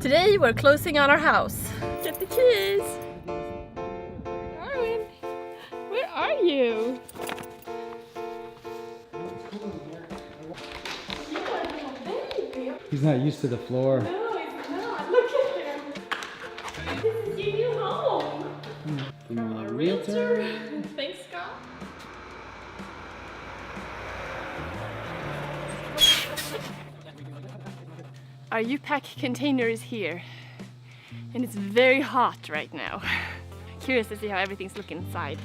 Today we're closing on our house. Get the keys! Darwin, where are you? He's not used to the floor. No, he's not. Look at him. This is your new home. From our realtor. Thanks, Scott. Our U-Pack container is here. And it's very hot right now. Curious to see how everything's looking inside.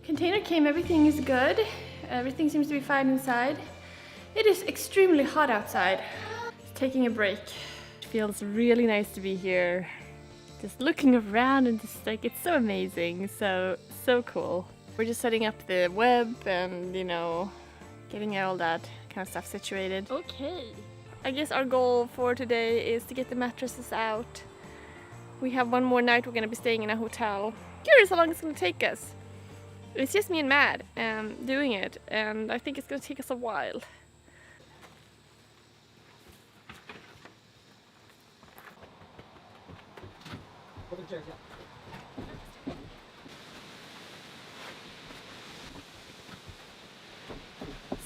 Container came, everything is good. Everything seems to be fine inside. It is extremely hot outside. Just taking a break. It feels really nice to be here. Just looking around and just like, it's so amazing, so cool. We're just setting up the web and, you know, getting all that kind of stuff situated. Okay. I guess our goal for today is to get the mattresses out. We have one more night we're gonna be staying in a hotel. Curious how long it's gonna take us. It's just me and Matt doing it, and I think it's gonna take us a while.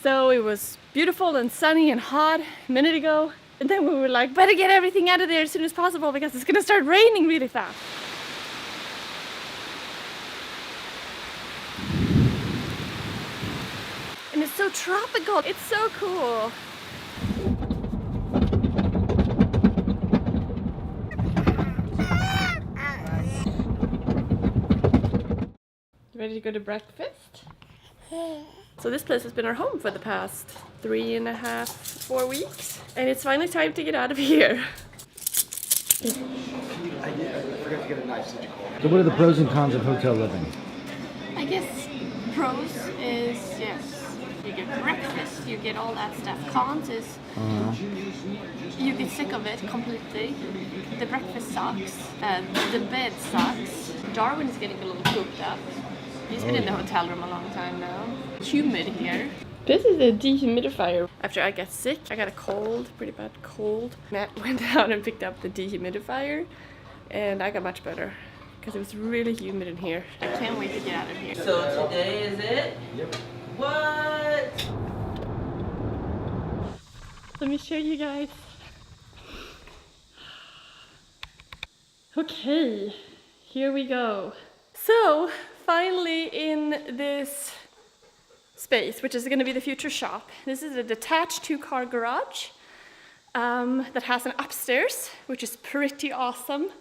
So it was beautiful and sunny and hot a minute ago, and then we were like, better get everything out of there as soon as possible because it's gonna start raining really fast. And it's so tropical, it's so cool. You ready to go to breakfast? So this place has been our home for the past 3.5, 4 weeks. And it's finally time to get out of here. I forgot to get a knife. So what are the pros and cons of hotel living? I guess pros is, yes, you get breakfast, you get all that stuff. Cons is you get sick of it completely. The breakfast sucks, the bed sucks. Darwin is getting a little cooped up. He's been in the hotel room a long time now. Humid here. This is a dehumidifier. After I got sick, I got a cold, pretty bad cold. Matt went out and picked up the dehumidifier and I got much better because it was really humid in here. I can't wait to get out of here. So today is it? Yep. What? Let me show you guys. Okay, here we go. So, finally in this space, which is going to be the future shop. This is a detached 2-car garage that has an upstairs, which is pretty awesome.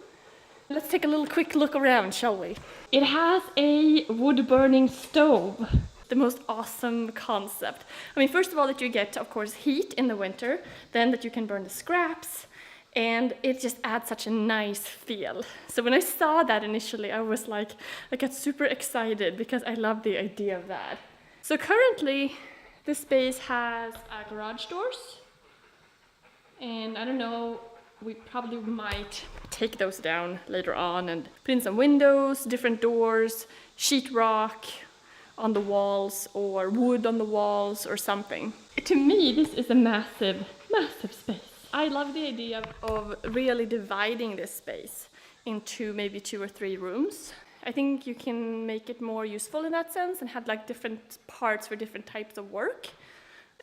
Let's take a little quick look around, shall we? It has a wood-burning stove. The most awesome concept. I mean, first of all, that you get, of course, heat in the winter, then that you can burn the scraps, and it just adds such a nice feel. So when I saw that initially, I was like, I got super excited because I love the idea of that. So currently, this space has garage doors, and I don't know, we probably might take those down later on and put in some windows, different doors, sheetrock on the walls, or wood on the walls, or something. To me, this is a massive, massive space. I love the idea of really dividing this space into maybe 2 or 3 rooms. I think you can make it more useful in that sense and have like different parts for different types of work.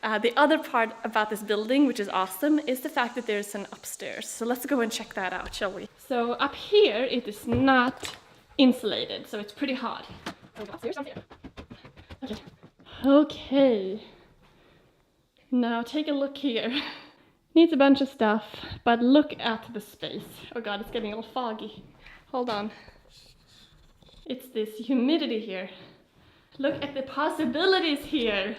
The other part about this building, which is awesome, is the fact that there's an upstairs. So let's go and check that out, shall we? So up here, it is not insulated, so it's pretty hot. Upstairs, down here. Okay. Okay. Now take a look here. Needs a bunch of stuff, but look at the space. Oh god, it's getting a little foggy. Hold on. It's this humidity here. Look at the possibilities here.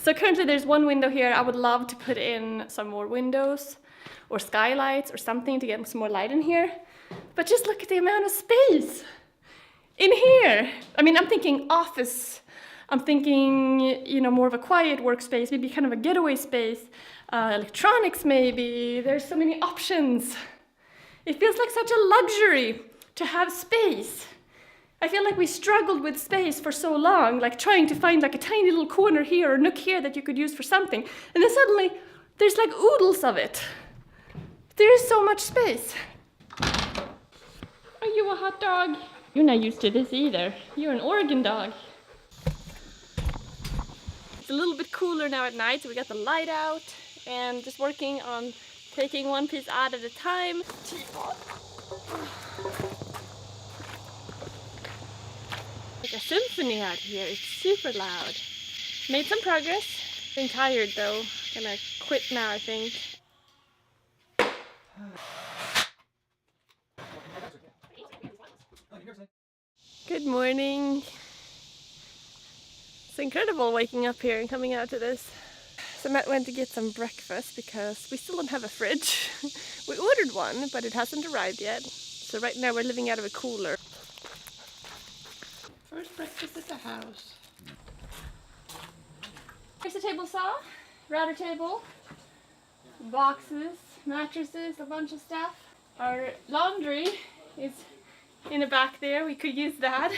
So currently there's one window here. I would love to put in some more windows or skylights or something to get some more light in here. But just look at the amount of space in here. I mean, I'm thinking office. I'm thinking, you know, more of a quiet workspace, maybe kind of a getaway space, electronics maybe. There's so many options. It feels like such a luxury to have space. I feel like we struggled with space for so long, like trying to find like a tiny little corner here or nook here that you could use for something. And then suddenly there's like oodles of it. There is so much space. Are you a hot dog? You're not used to this either. You're an Oregon dog. It's a little bit cooler now at night, so we got the light out and just working on taking one piece out at a time. Teapot. Like a symphony out here. It's super loud. Made some progress. Been tired though. Gonna quit now, I think. Good morning. It's incredible waking up here and coming out to this. So Matt went to get some breakfast because we still don't have a fridge. We ordered one, but it hasn't arrived yet. So right now we're living out of a cooler. First breakfast at the house. Here's a table saw, router table, boxes, mattresses, a bunch of stuff. Our laundry is in the back there. We could use that.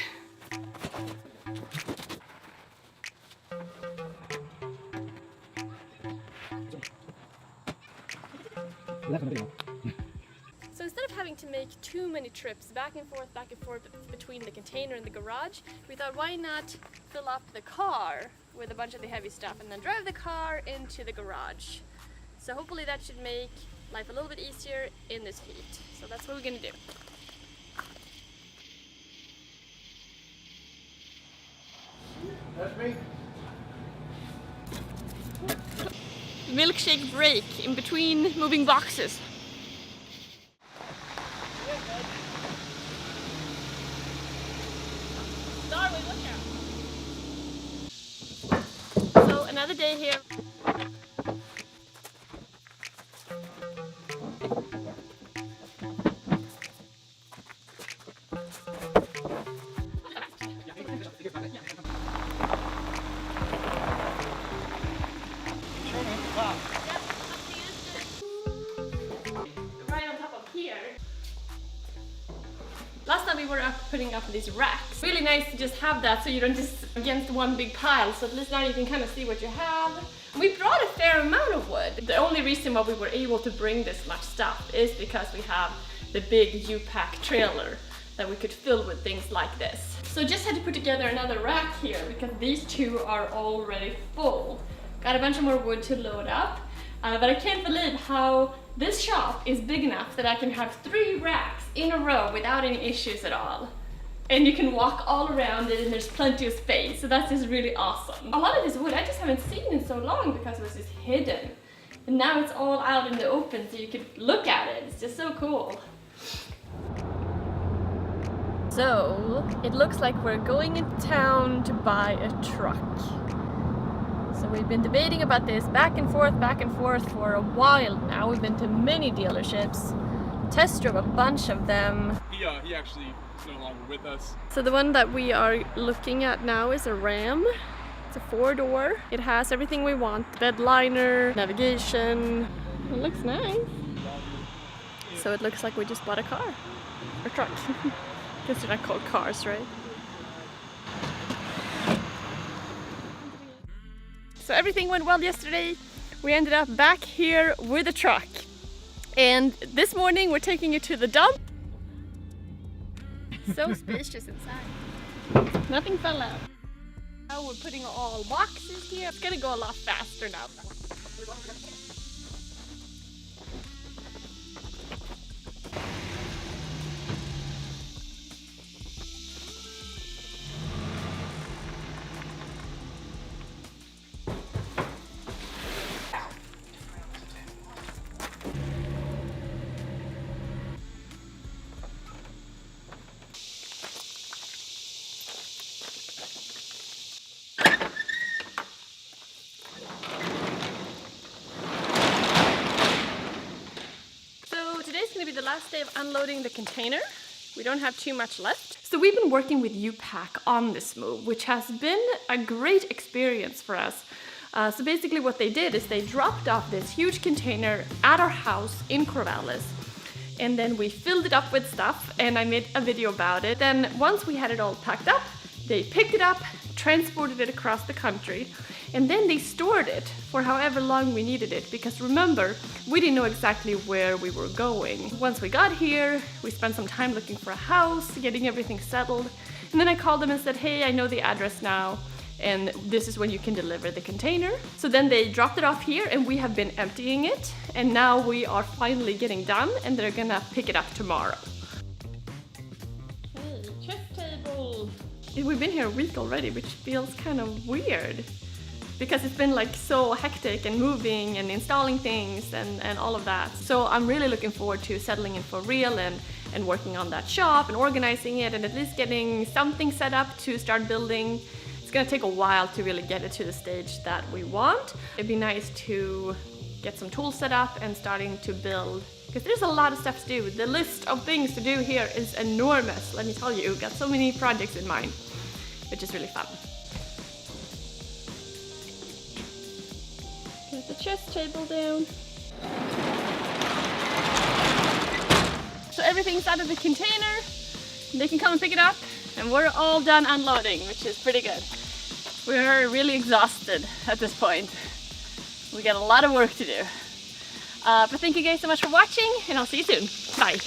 So instead of having to make too many trips back and forth between the container and the garage, we thought why not fill up the car with a bunch of the heavy stuff and then drive the car into the garage. So hopefully that should make life a little bit easier in this heat. So that's what we're gonna do. That's me. Milkshake break in between moving boxes. Darwin, look out. So another day here. Right on top of here. Last time we were up putting up these racks. Really nice to just have that so you don't just against one big pile. So at least now you can kind of see what you have. We brought a fair amount of wood. The only reason why we were able to bring this much stuff is because we have the big U-Pack trailer that we could fill with things like this. So just had to put together another rack here because these two are already full. Got a bunch of more wood to load up, but I can't believe how this shop is big enough that I can have 3 racks in a row without any issues at all. And you can walk all around it and there's plenty of space, so that's just really awesome. A lot of this wood I just haven't seen in so long because it was just hidden. And now it's all out in the open so you could look at it. It's just so cool. So, it looks like we're going into town to buy a truck. So we've been debating about this back and forth for a while now. We've been to many dealerships, test drove a bunch of them. He actually is no longer with us. So the one that we are looking at now is a Ram. It's a 4-door. It has everything we want. Bed liner, navigation. It looks nice. So it looks like we just bought a car. Or truck. Guess they're not called cars, right? So everything went well yesterday. We ended up back here with a truck. And this morning we're taking it to the dump. So spacious inside. Nothing fell out. Now we're putting all boxes here. It's gonna go a lot faster now. Be the last day of unloading the container. We don't have too much left. So we've been working with U-Pack on this move, which has been a great experience for us. So basically what they did is they dropped off this huge container at our house in Corvallis. and then we filled it up with stuff, and I made a video about it. Then once we had it all packed up, they picked it up, transported it across the country, and then they stored it for however long we needed it, because remember, we didn't know exactly where we were going. Once we got here, we spent some time looking for a house, getting everything settled, and then I called them and said, hey, I know the address now, and this is when you can deliver the container. So then they dropped it off here, and we have been emptying it, and now we are finally getting done, and they're gonna pick it up tomorrow. Hey, chef table! We've been here a week already, which feels kind of weird, because it's been like so hectic and moving and installing things and all of that. So I'm really looking forward to settling in for real and working on that shop and organizing it and at least getting something set up to start building. It's gonna take a while to really get it to the stage that we want. It'd be nice to get some tools set up and starting to build, because there's a lot of stuff to do. The list of things to do here is enormous, let me tell you. We've got so many projects in mind, which is really fun. Get the chest table down. So everything's out of the container. They can come and pick it up, and we're all done unloading, which is pretty good. We're really exhausted at this point. We got a lot of work to do. But thank you guys so much for watching, and I'll see you soon. Bye.